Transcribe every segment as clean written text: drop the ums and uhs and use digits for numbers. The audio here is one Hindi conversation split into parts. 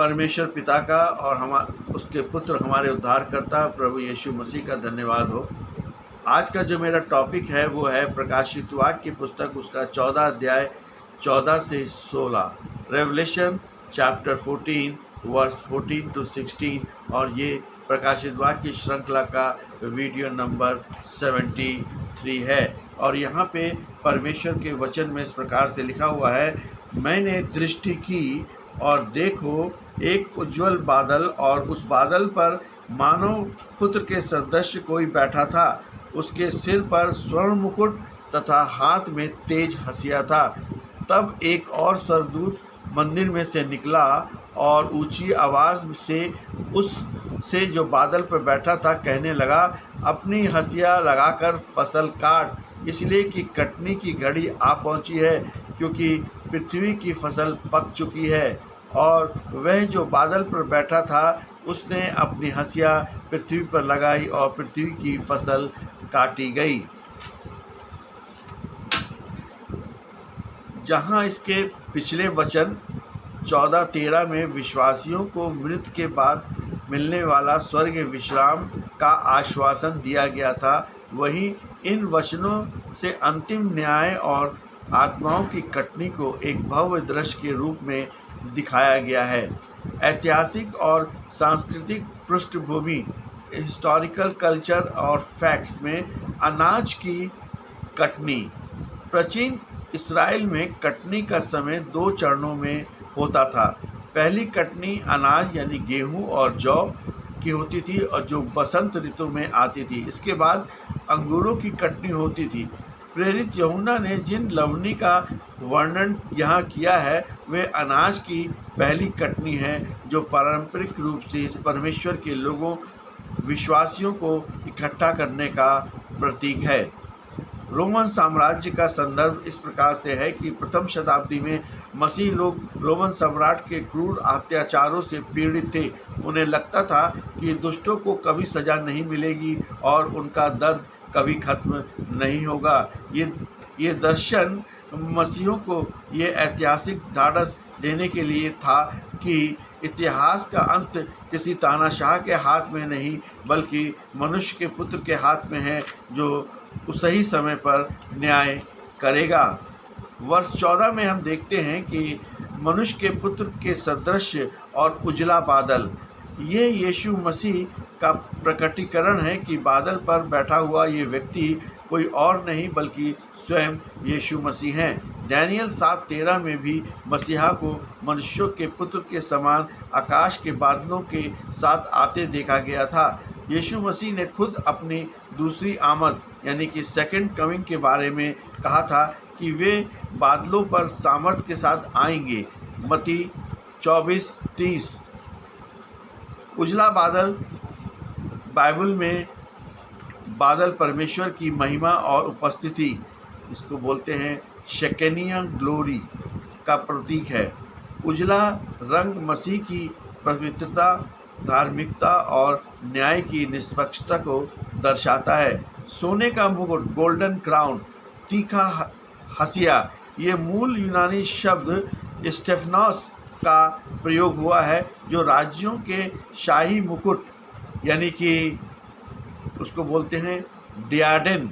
परमेश्वर पिता का और उसके पुत्र हमारे उद्धारकर्ता प्रभु यीशु मसीह का धन्यवाद हो। आज का जो मेरा टॉपिक है वो है प्रकाशित वाक्य की पुस्तक, उसका 14 अध्याय 14 से 16, रेवलेशन चैप्टर 14 वर्स 14 to 16, और ये प्रकाशित वाक्य श्रृंखला का वीडियो नंबर 73 है। और यहाँ पे परमेश्वर के वचन में इस प्रकार से लिखा हुआ है, मैंने दृष्टि की और देखो एक उज्ज्वल बादल, और उस बादल पर मानव पुत्र के सदृश कोई बैठा था। उसके सिर पर स्वर्ण मुकुट तथा हाथ में तेज हंसिया था। तब एक और स्वर्गदूत मंदिर में से निकला और ऊंची आवाज़ से उससे जो बादल पर बैठा था कहने लगा, अपनी हंसिया लगाकर फसल काट, इसलिए कि कटनी की घड़ी आ पहुंची है, क्योंकि पृथ्वी की फसल पक चुकी है। और वह जो बादल पर बैठा था उसने अपनी हंसिया पृथ्वी पर लगाई और पृथ्वी की फसल काटी गई। जहाँ इसके पिछले वचन 14-13 में विश्वासियों को मृत्यु के बाद मिलने वाला स्वर्ग विश्राम का आश्वासन दिया गया था, वहीं इन वचनों से अंतिम न्याय और आत्माओं की कटनी को एक भव्य दृश्य के रूप में दिखाया गया है। ऐतिहासिक और सांस्कृतिक पृष्ठभूमि, हिस्टोरिकल कल्चर और फैक्ट्स में अनाज की कटनी। प्राचीन इस्राएल में कटनी का समय 2 चरणों में होता था। पहली कटनी अनाज यानी गेहूं और जौ की होती थी, और जो बसंत ऋतु में आती थी। इसके बाद अंगूरों की कटनी होती थी। प्रेरित यूहन्ना ने जिन लवनी का वर्णन यहाँ किया है वे अनाज की पहली कटनी है, जो पारंपरिक रूप से इस परमेश्वर के लोगों विश्वासियों को इकट्ठा करने का प्रतीक है। रोमन साम्राज्य का संदर्भ इस प्रकार से है कि प्रथम शताब्दी में मसीह लोग रोमन सम्राट के क्रूर अत्याचारों से पीड़ित थे। उन्हें लगता था कि दुष्टों को कभी सज़ा नहीं मिलेगी और उनका दर्द कभी खत्म नहीं होगा। ये दर्शन मसीहों को ये ऐतिहासिक ढाढ़स देने के लिए था कि इतिहास का अंत किसी तानाशाह के हाथ में नहीं बल्कि मनुष्य के पुत्र के हाथ में है, जो सही समय पर न्याय करेगा। वर्ष 14 में हम देखते हैं कि मनुष्य के पुत्र के सदृश और उजला बादल, ये यीशु मसीह का प्रकटीकरण है कि बादल पर बैठा हुआ ये व्यक्ति कोई और नहीं बल्कि स्वयं यीशु मसीह हैं। दानियल 7:13 में भी मसीहा को मनुष्यों के पुत्र के समान आकाश के बादलों के साथ आते देखा गया था। यीशु मसीह ने खुद अपनी दूसरी आमद यानी कि सेकंड कमिंग के बारे में कहा था कि वे बादलों पर सामर्थ के साथ आएंगे। मत्ती 24:30। उजला बादल, बाइबल में बादल परमेश्वर की महिमा और उपस्थिति, इसको बोलते हैं शेकेनिया ग्लोरी का प्रतीक है। उजला रंग मसीह की पवित्रता, धार्मिकता और न्याय की निष्पक्षता को दर्शाता है। सोने का मुकुट, गोल्डन क्राउन, तीखा हंसिया, ये मूल यूनानी शब्द स्टेफनोस का प्रयोग हुआ है, जो राज्यों के शाही मुकुट यानी कि उसको बोलते हैं डियाडेन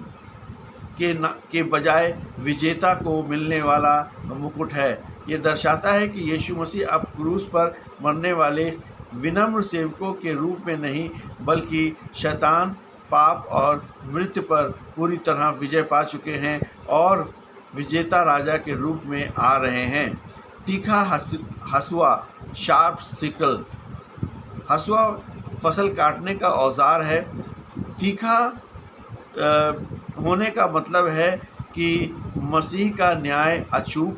के बजाय विजेता को मिलने वाला मुकुट है। ये दर्शाता है कि यीशु मसीह अब क्रूस पर मरने वाले विनम्र सेवकों के रूप में नहीं बल्कि शैतान, पाप और मृत्यु पर पूरी तरह विजय पा चुके हैं और विजेता राजा के रूप में आ रहे हैं। तीखा हसुआ, शार्प सिकल, हसुआ फसल काटने का औजार है। तीखा होने का मतलब है कि मसीह का न्याय अचूक,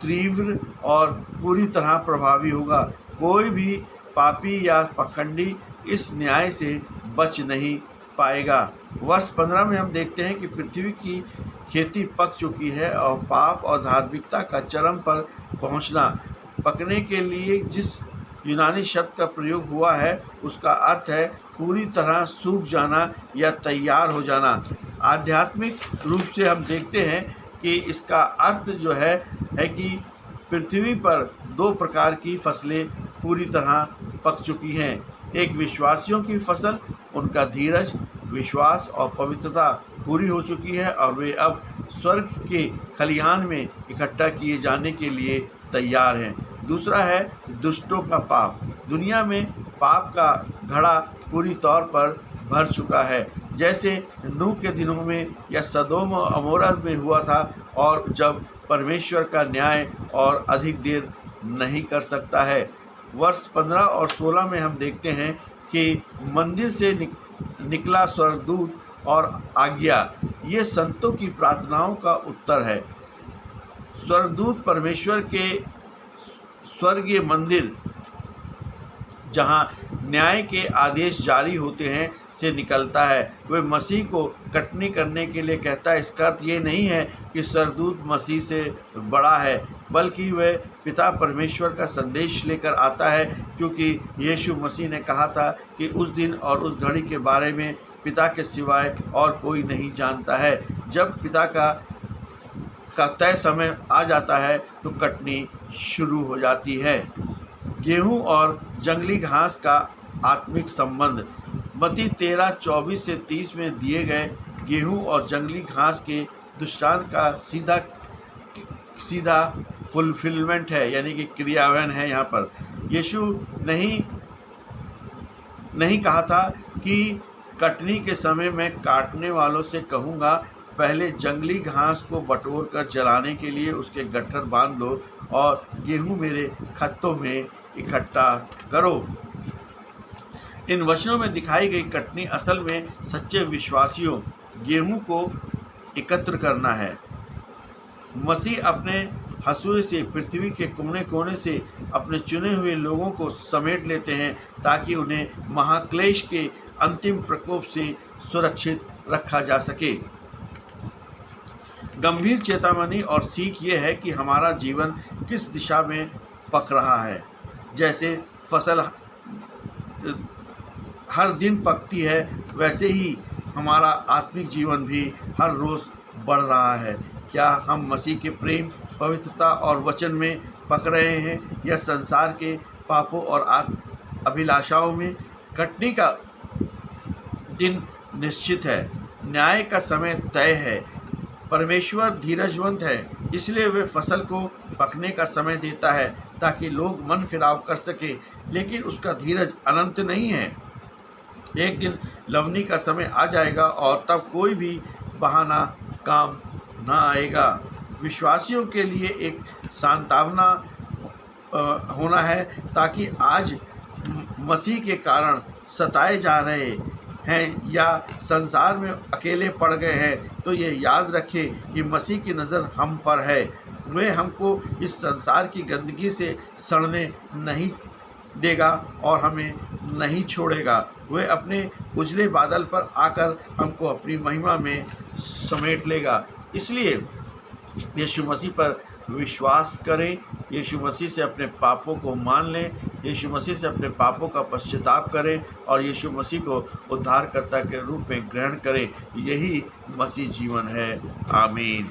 तीव्र और पूरी तरह प्रभावी होगा। कोई भी पापी या पाखंडी इस न्याय से बच नहीं पाएगा। वर्ष 15 में हम देखते हैं कि पृथ्वी की खेती पक चुकी है और पाप और धार्मिकता का चरम पर पहुंचना। पकने के लिए जिस यूनानी शब्द का प्रयोग हुआ है उसका अर्थ है पूरी तरह सूख जाना या तैयार हो जाना। आध्यात्मिक रूप से हम देखते हैं कि इसका अर्थ जो है कि पृथ्वी पर 2 प्रकार की फसलें पूरी तरह पक चुकी हैं। एक विश्वासियों की फसल, उनका धीरज, विश्वास और पवित्रता पूरी हो चुकी है और वे अब स्वर्ग के खलिहान में इकट्ठा किए जाने के लिए तैयार हैं। दूसरा है दुष्टों का पाप। दुनिया में पाप का घड़ा पूरी तौर पर भर चुका है, जैसे नूह के दिनों में या सदोम और अमोरा में हुआ था, और जब परमेश्वर का न्याय और अधिक देर नहीं कर सकता है। वर्ष 15 और 16 में हम देखते हैं कि मंदिर से निकला स्वर्गदूत और आज्ञा, ये संतों की प्रार्थनाओं का उत्तर है। स्वर्गदूत परमेश्वर के स्वर्गीय मंदिर, जहाँ न्याय के आदेश जारी होते हैं, से निकलता है। वह मसीह को कटनी करने के लिए कहता है। इसका अर्थ ये नहीं है कि स्वर्गदूत मसीह से बड़ा है, बल्कि वह पिता परमेश्वर का संदेश लेकर आता है, क्योंकि यीशु मसीह ने कहा था कि उस दिन और उस घड़ी के बारे में पिता के सिवाय और कोई नहीं जानता है। जब पिता का तय समय आ जाता है तो कटनी शुरू हो जाती है। गेहूं और जंगली घास का आत्मिक संबंध। मत्ती 13:24 से 30 में दिए गए गेहूं और जंगली घास के दृष्टांत का सीधा फुलफिलमेंट है, यानी कि क्रियान्वयन है। यहाँ पर यीशु नहीं कहा था कि कटनी के समय मैं काटने वालों से कहूँगा, पहले जंगली घास को बटोर कर जलाने के लिए उसके गट्ठर बांध लो और गेहूं मेरे खत्तों में इकट्ठा करो। इन वचनों में दिखाई गई कटनी असल में सच्चे विश्वासियों गेहूं को एकत्र करना है। मसीह अपने हंसुए से पृथ्वी के कोने कोने से अपने चुने हुए लोगों को समेट लेते हैं, ताकि उन्हें महाक्लेश के अंतिम प्रकोप से सुरक्षित रखा जा सके। गंभीर चेतावनी और सीख ये है कि हमारा जीवन किस दिशा में पक रहा है। जैसे फसल हर दिन पकती है, वैसे ही हमारा आत्मिक जीवन भी हर रोज़ बढ़ रहा है। क्या हम मसीह के प्रेम, पवित्रता और वचन में पक रहे हैं, या संसार के पापों और अभिलाषाओं में? कटनी का दिन निश्चित है, न्याय का समय तय है। परमेश्वर धीरजवंत है, इसलिए वे फसल को पकने का समय देता है ताकि लोग मन फिराव कर सके, लेकिन उसका धीरज अनंत नहीं है। एक दिन लवनी का समय आ जाएगा और तब कोई भी बहाना काम ना आएगा। विश्वासियों के लिए एक सांत्वना होना है, ताकि आज मसीह के कारण सताए जा रहे हैं या संसार में अकेले पड़ गए हैं, तो ये याद रखें कि मसीह की नज़र हम पर है। वे हमको इस संसार की गंदगी से सड़ने नहीं देगा और हमें नहीं छोड़ेगा। वे अपने उजले बादल पर आकर हमको अपनी महिमा में समेट लेगा। इसलिए यीशु मसीह पर विश्वास करें, यीशु मसीह से अपने पापों को मान लें, यीशु मसीह से अपने पापों का पश्चाताप करें और यीशु मसीह को उद्धारकर्ता के रूप में ग्रहण करें। यही मसीह जीवन है। आमीन।